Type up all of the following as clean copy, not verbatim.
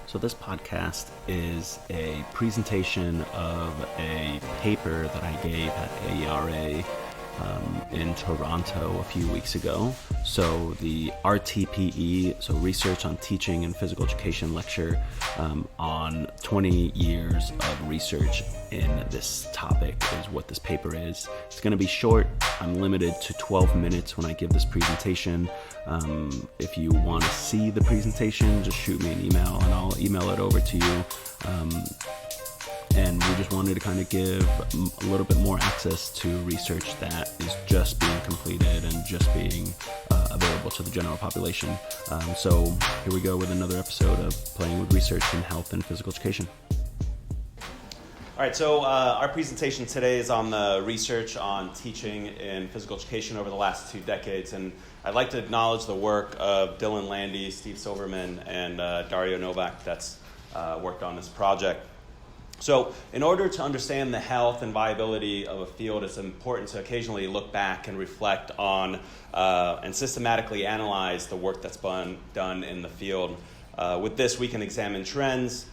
So this podcast is a presentation of a paper that I gave at AERA in Toronto a few weeks ago. So the RTPE, so Research on Teaching and Physical Education lecture on 20 years of research in this topic is what this paper is. It's going to be short. I'm limited to 12 minutes when I give this presentation. If you want to see the presentation, just shoot me an email and I'll email it over to you. And we just wanted to kind of give a little bit more access to research that is just being completed and just being available to the general population. So here we go with another episode of Playing with Research in Health and Physical Education. All right, so our presentation today is on the research on teaching in physical education over the last 2 decades. And I'd like to acknowledge the work of Dillon Landi, Steve Silverman, and Dario Novak that's worked on this project. So in order to understand the health and viability of a field, it's important to occasionally look back and reflect on and systematically analyze the work that's been done in the field. With this, we can examine trends,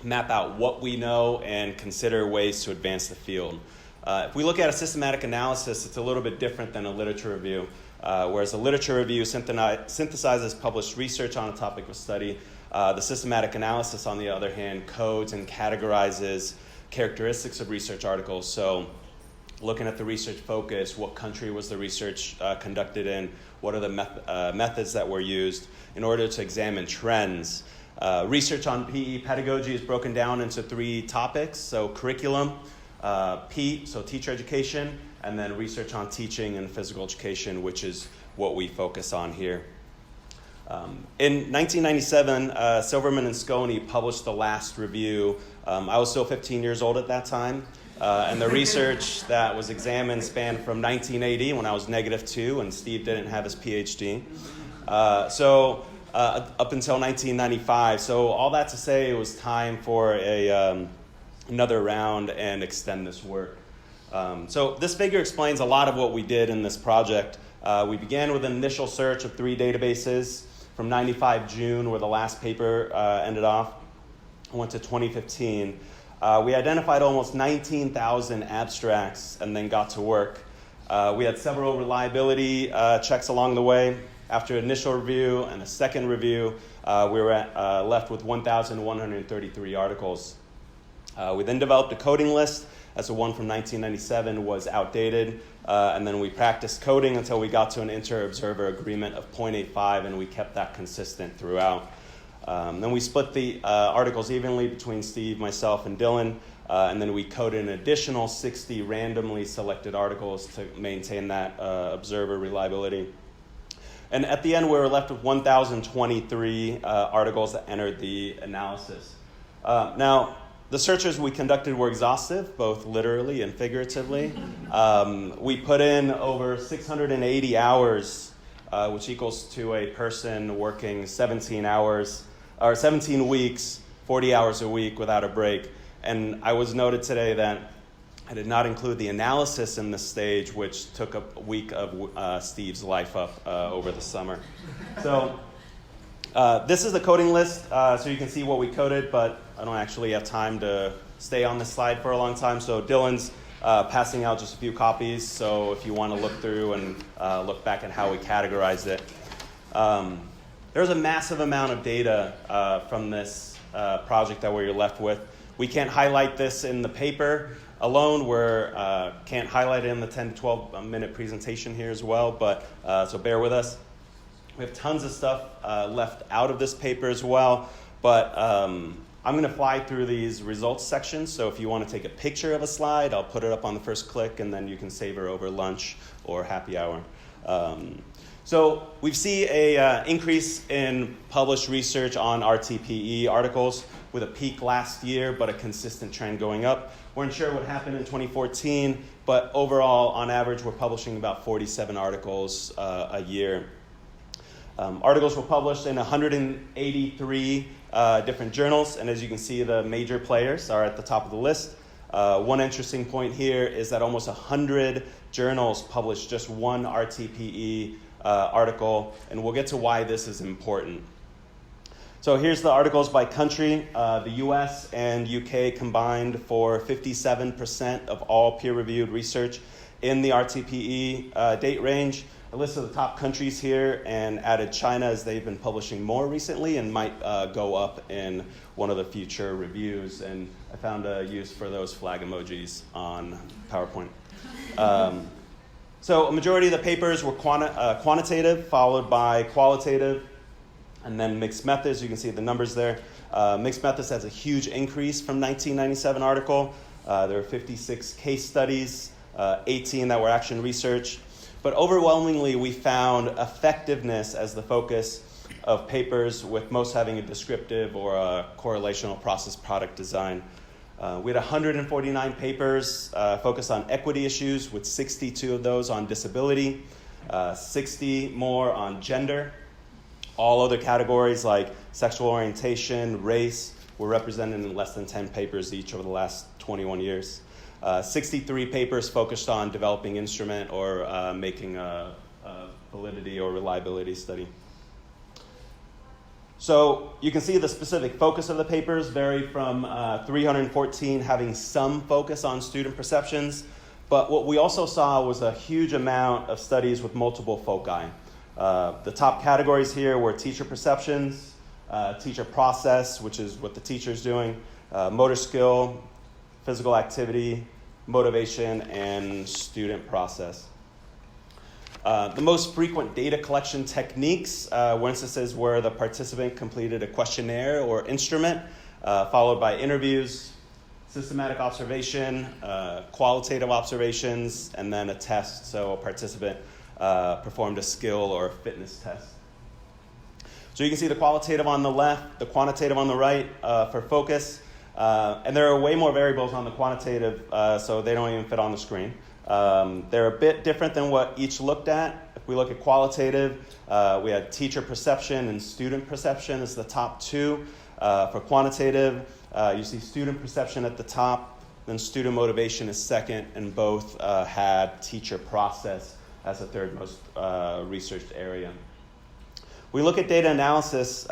map out what we know, and consider ways to advance the field. If we look at a systematic analysis, it's a little bit different than a literature review. Whereas a literature review synthesizes published research on a topic of study, the systematic analysis, on the other hand, codes and categorizes characteristics of research articles. So looking at the research focus, what country was the research conducted in, what are the methods that were used in order to examine trends. Research on PE pedagogy is broken down into 3 topics. So curriculum, P, so teacher education, and then research on teaching and physical education, which is what we focus on here. In 1997, Silverman and Sconey published the last review. I was still 15 years old at that time, and the research that was examined spanned from 1980, when I was -2, and Steve didn't have his PhD, up until 1995. So all that to say, it was time for another round and extend this work. So this figure explains a lot of what we did in this project. We began with an initial search of 3 databases from 95 June, where the last paper ended off. I went to 2015. We identified almost 19,000 abstracts and then got to work. We had several reliability checks along the way. After initial review and a second review, we were left with 1,133 articles. We then developed a coding list, as the one from 1997 was outdated, and then we practiced coding until we got to an inter-observer agreement of 0.85, and we kept that consistent throughout. Then we split the articles evenly between Steve, myself, and Dillon, and then we coded an additional 60 randomly selected articles to maintain that observer reliability. And at the end, we were left with 1,023 articles that entered the analysis. Now, the searches we conducted were exhaustive, both literally and figuratively. We put in over 680 hours, which equals to a person working 17 weeks, 40 hours a week without a break. And I was noted today that I did not include the analysis in this stage, which took a week of Steve's life up over the summer. So this is the coding list, so you can see what we coded, but I don't actually have time to stay on this slide for a long time. So Dillon's passing out just a few copies, so if you want to look through and look back at how we categorized it. There's a massive amount of data from this project that we're left with. We can't highlight this in the paper alone. We can't highlight it in the 10 to 12 minute presentation here as well, but so bear with us. We have tons of stuff left out of this paper as well, but I'm going to fly through these results sections, so if you want to take a picture of a slide, I'll put it up on the first click, and then you can savor over lunch or happy hour. So we see an increase in published research on RTPE articles with a peak last year, but a consistent trend going up. We're unsure what happened in 2014, but overall, on average, we're publishing about 47 articles a year. Articles were published in 183 different journals, and as you can see, the major players are at the top of the list. One interesting point here is that almost 100 journals published just one RTPE article, and we'll get to why this is important. So here's the articles by country. The US and UK combined for 57% of all peer-reviewed research in the RTPE date range. I listed the top countries here and added China as they've been publishing more recently and might go up in one of the future reviews. And I found a use for those flag emojis on PowerPoint. So a majority of the papers were quantitative, followed by qualitative, and then mixed methods. You can see the numbers there. Mixed methods has a huge increase from 1997 article. There were 56 case studies, 18 that were action research. But overwhelmingly, we found effectiveness as the focus of papers, with most having a descriptive or a correlational process product design. We had 149 papers focused on equity issues, with 62 of those on disability, 60 more on gender. All other categories like sexual orientation, race, were represented in less than 10 papers each over the last 21 years. 63 papers focused on developing instrument or making a validity or reliability study. So you can see the specific focus of the papers vary from 314 having some focus on student perceptions, but what we also saw was a huge amount of studies with multiple foci. The top categories here were teacher perceptions, teacher process, which is what the teacher's doing, motor skill, physical activity, motivation, and student process. The most frequent data collection techniques were instances where the participant completed a questionnaire or instrument, followed by interviews, systematic observation, qualitative observations, and then a test. So a participant performed a skill or fitness test. So you can see the qualitative on the left, the quantitative on the right for focus. And there are way more variables on the quantitative, so they don't even fit on the screen. They're a bit different than what each looked at. If we look at qualitative, we had teacher perception and student perception as the top two. For quantitative, you see student perception at the top, then student motivation is second, and both had teacher process as the third most researched area. We look at data analysis.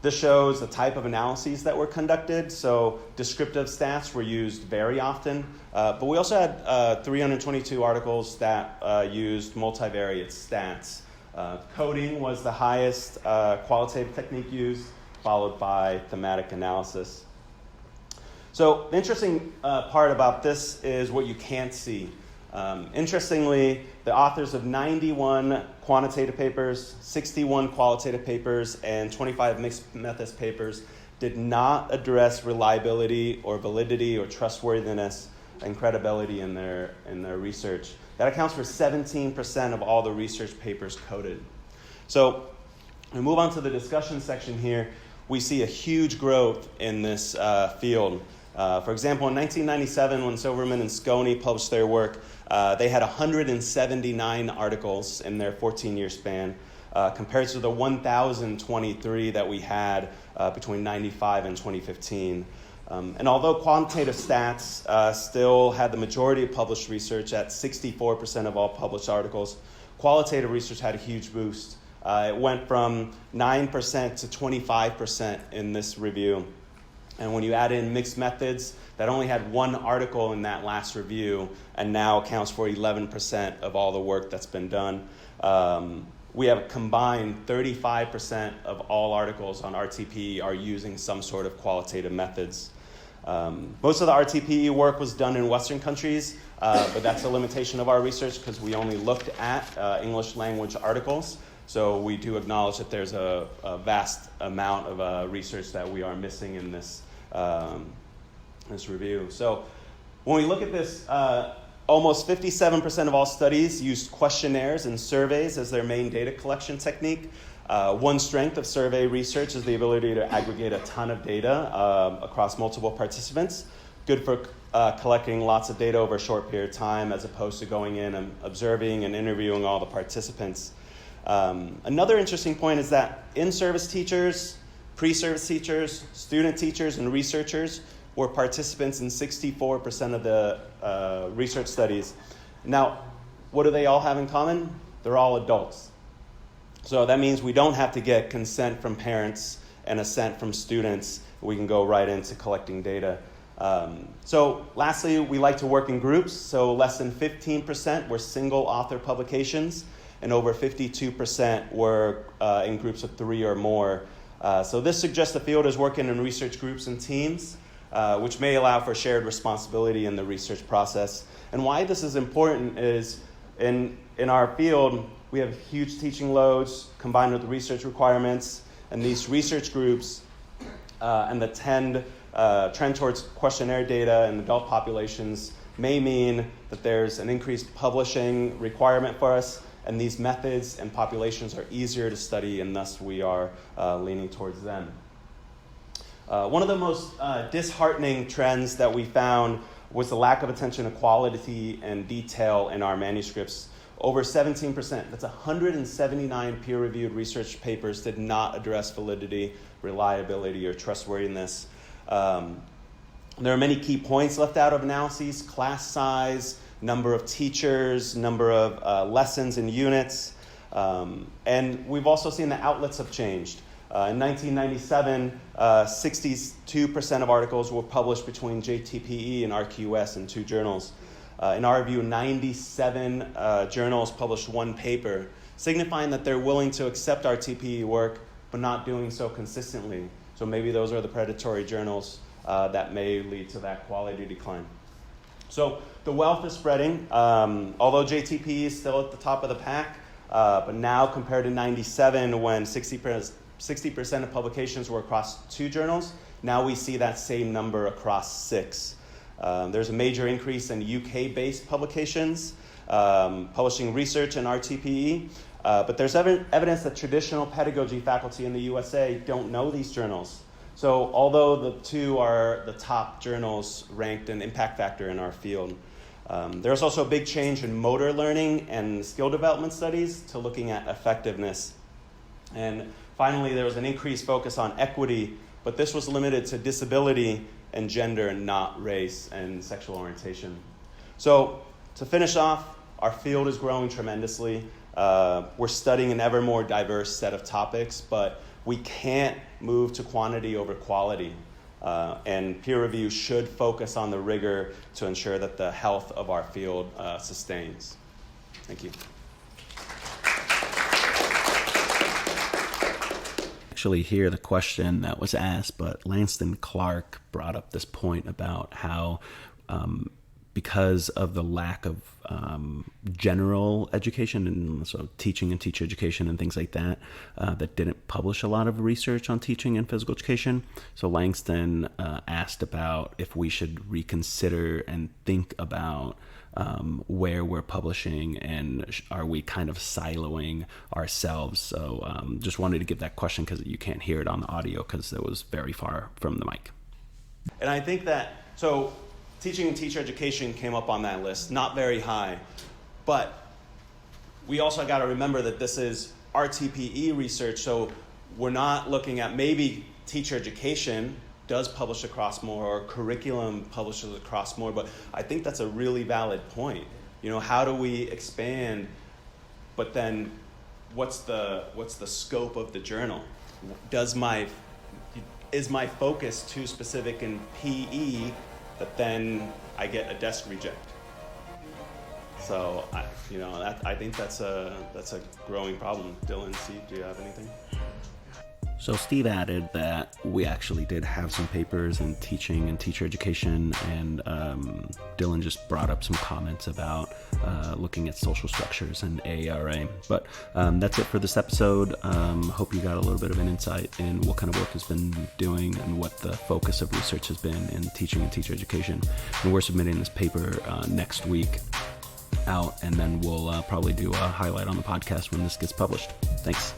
This shows the type of analyses that were conducted. So descriptive stats were used very often, but we also had 322 articles that used multivariate stats. Coding was the highest qualitative technique used, followed by thematic analysis. So the interesting part about this is what you can't see. Interestingly, the authors of 91 quantitative papers, 61 qualitative papers, and 25 mixed methods papers did not address reliability or validity or trustworthiness and credibility in their research. That accounts for 17% of all the research papers coded. So we move on to the discussion section here. We see a huge growth in this field. For example, in 1997, when Silverman and Sconey published their work, they had 179 articles in their 14-year span, compared to the 1,023 that we had between 95 and 2015. And although quantitative stats still had the majority of published research at 64% of all published articles, qualitative research had a huge boost. It went from 9% to 25% in this review. And when you add in mixed methods, that only had one article in that last review and now accounts for 11% of all the work that's been done. We have a combined 35% of all articles on RTPE are using some sort of qualitative methods. Most of the RTPE work was done in Western countries, but that's a limitation of our research because we only looked at English language articles. So we do acknowledge that there's a vast amount of research that we are missing in this review. So when we look at this, almost 57% of all studies used questionnaires and surveys as their main data collection technique. One strength of survey research is the ability to aggregate a ton of data across multiple participants. Good for collecting lots of data over a short period of time as opposed to going in and observing and interviewing all the participants. Another interesting point is that in-service teachers, pre-service teachers, student teachers, and researchers were participants in 64% of the research studies. Now, what do they all have in common? They're all adults. So that means we don't have to get consent from parents and assent from students, we can go right into collecting data. So lastly, we like to work in groups. So less than 15% were single author publications, and over 52% were in groups of 3 or more. So this suggests the field is working in research groups and teams, which may allow for shared responsibility in the research process. And why this is important is in our field, we have huge teaching loads combined with research requirements, and these research groups and the trend towards questionnaire data in adult populations may mean that there's an increased publishing requirement for us, and these methods and populations are easier to study, and thus we are leaning towards them. One of the most disheartening trends that we found was the lack of attention to quality and detail in our manuscripts. Over 17%, that's 179 peer-reviewed research papers, did not address validity, reliability, or trustworthiness. There are many key points left out of analyses: class size, number of teachers, number of lessons and units. And we've also seen the outlets have changed. In 1997, 62% of articles were published between JTPE and RQS in 2 journals. In our view, 97 journals published 1 paper, signifying that they're willing to accept our TPE work, but not doing so consistently. So maybe those are the predatory journals that may lead to that quality decline. So the wealth is spreading. Although JTPE is still at the top of the pack, but now compared to 97, when 60% of publications were across 2 journals, now we see that same number across 6. There's a major increase in UK-based publications, publishing research in RTPE, but there's evidence that traditional pedagogy faculty in the USA don't know these journals. So although the 2 are the top journals ranked in impact factor in our field, there's also a big change in motor learning and skill development studies to looking at effectiveness. And finally, there was an increased focus on equity, but this was limited to disability and gender and not race and sexual orientation. So to finish off, our field is growing tremendously. We're studying an ever more diverse set of topics, but we can't move to quantity over quality. And peer review should focus on the rigor to ensure that the health of our field sustains. Thank you. Actually hear the question that was asked, but Langston Clark brought up this point about how because of the lack of general education and so teaching and teacher education and things like that, that didn't publish a lot of research on teaching and physical education. So Langston asked about if we should reconsider and think about where we're publishing and are we kind of siloing ourselves. So just wanted to give that question because you can't hear it on the audio because it was very far from the mic. And I think that, so teaching and teacher education came up on that list, not very high, but we also got to remember that this is RTPE research, so we're not looking at maybe teacher education does publish across more or curriculum publishes across more, but I think that's a really valid point. You know, how do we expand, but then what's the scope of the journal? Is my focus too specific in PE that then I get a desk reject? So I think that's a growing problem. Dillon, Steve, do you have anything? So Steve added that we actually did have some papers in teaching and teacher education, and Dillon just brought up some comments about looking at social structures and AERA. But that's it for this episode. Hope you got a little bit of an insight in what kind of work has been doing and what the focus of research has been in teaching and teacher education. And we're submitting this paper next week out, and then we'll probably do a highlight on the podcast when this gets published. Thanks.